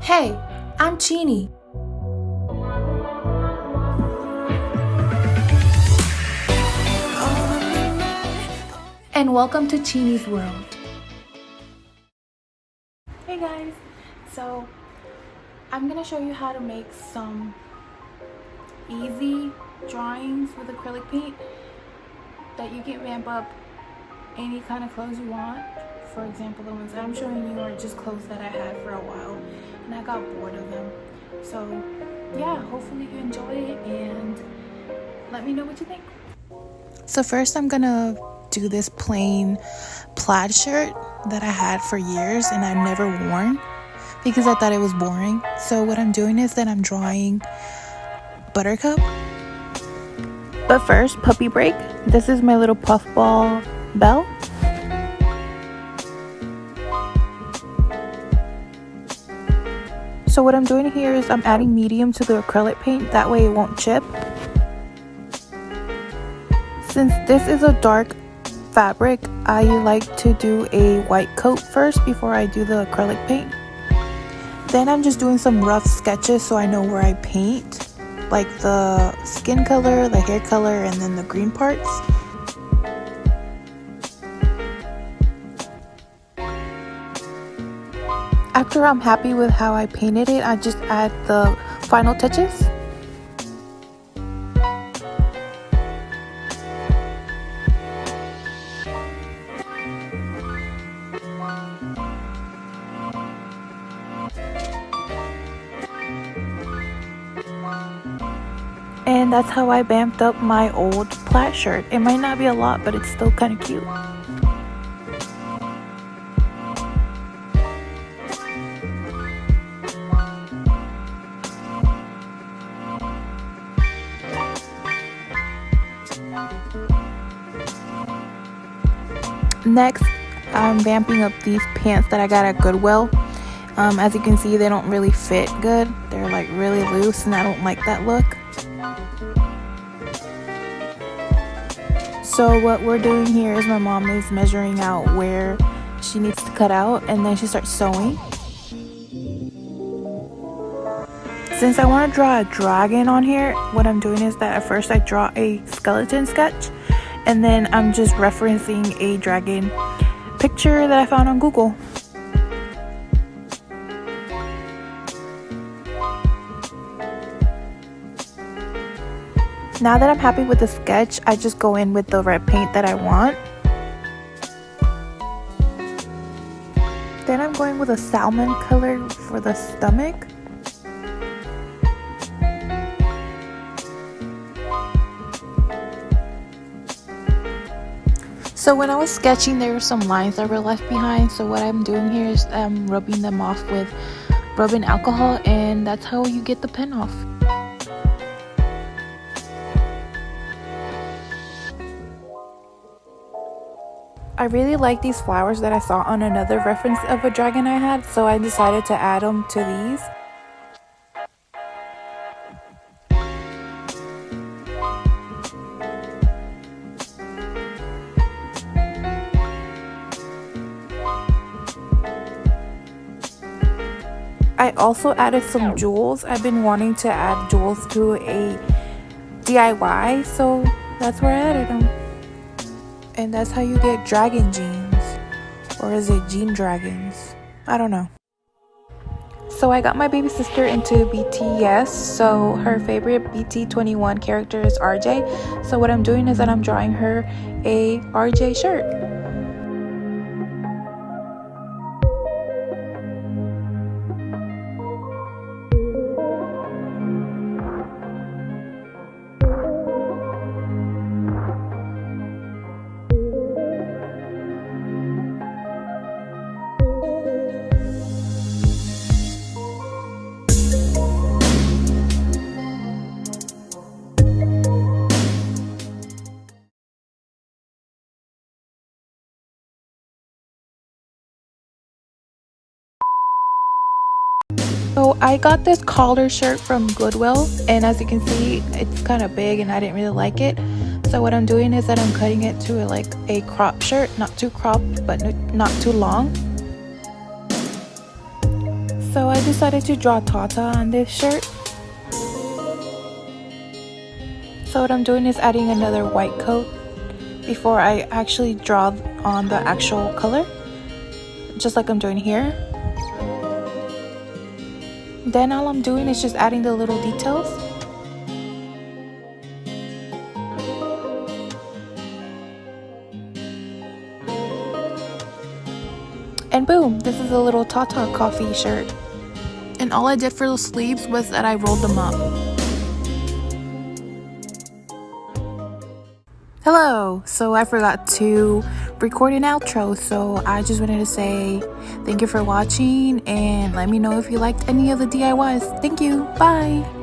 Hey, I'm Chini. And welcome to Chini's World. Hey guys, so I'm gonna show you how to make some easy drawings with acrylic paint that you can vamp up any kind of clothes you want. For example, the ones that I'm showing you are just clothes that I had for a while and I got bored of them. So yeah, hopefully you enjoy it and let me know what you think. So first I'm gonna do this plain plaid shirt that I had for years and I've never worn because I thought it was boring. So what I'm doing is that I'm drawing Buttercup. But first, puppy break. This is my little puffball bell. So what I'm doing here is I'm adding medium to the acrylic paint, that way it won't chip. Since this is a dark fabric, I like to do a white coat first before I do the acrylic paint. Then I'm just doing some rough sketches so I know where I paint, like the skin color, the hair color, and then the green parts. After I'm happy with how I painted it, I just add the final touches. And that's how I vamped up my old plaid shirt. It might not be a lot, but it's still kind of cute. Next, I'm vamping up these pants that I got at Goodwill. As you can see, they don't really fit good. They're like really loose and I don't like that look. So what we're doing here is my mom is measuring out where she needs to cut out and then she starts sewing. Since I want to draw a dragon on here, what I'm doing is that at first I draw a skeleton sketch and then I'm just referencing a dragon picture that I found on Google. Now that I'm happy with the sketch, I just go in with the red paint that I want. Then I'm going with a salmon color for the stomach. So when I was sketching, there were some lines that were left behind. So what I'm doing here is I'm rubbing them off with rubbing alcohol, and that's how you get the pen off. I really like these flowers that I saw on another reference of a dragon I had, so I decided to add them to these. I also added some jewels. I've been wanting to add jewels to a DIY, so that's where I added them. And that's how you get dragon jeans. Or is it jean dragons? I don't know. So I got my baby sister into BTS. So her favorite BT21 character is RJ. So what I'm doing is that I'm drawing her a RJ shirt. So I got this collar shirt from Goodwill, and as you can see, it's kind of big and I didn't really like it. So what I'm doing is that I'm cutting it to like a crop shirt, not too cropped but not too long. So I decided to draw Tata on this shirt. So what I'm doing is adding another white coat before I actually draw on the actual color, just like I'm doing here. Then all I'm doing is just adding the little details. And boom, this is a little Tata coffee shirt. And all I did for the sleeves was that I rolled them up. Hello! So I forgot to record an outro, so I just wanted to say thank you for watching and let me know if you liked any of the DIYs. Thank you! Bye!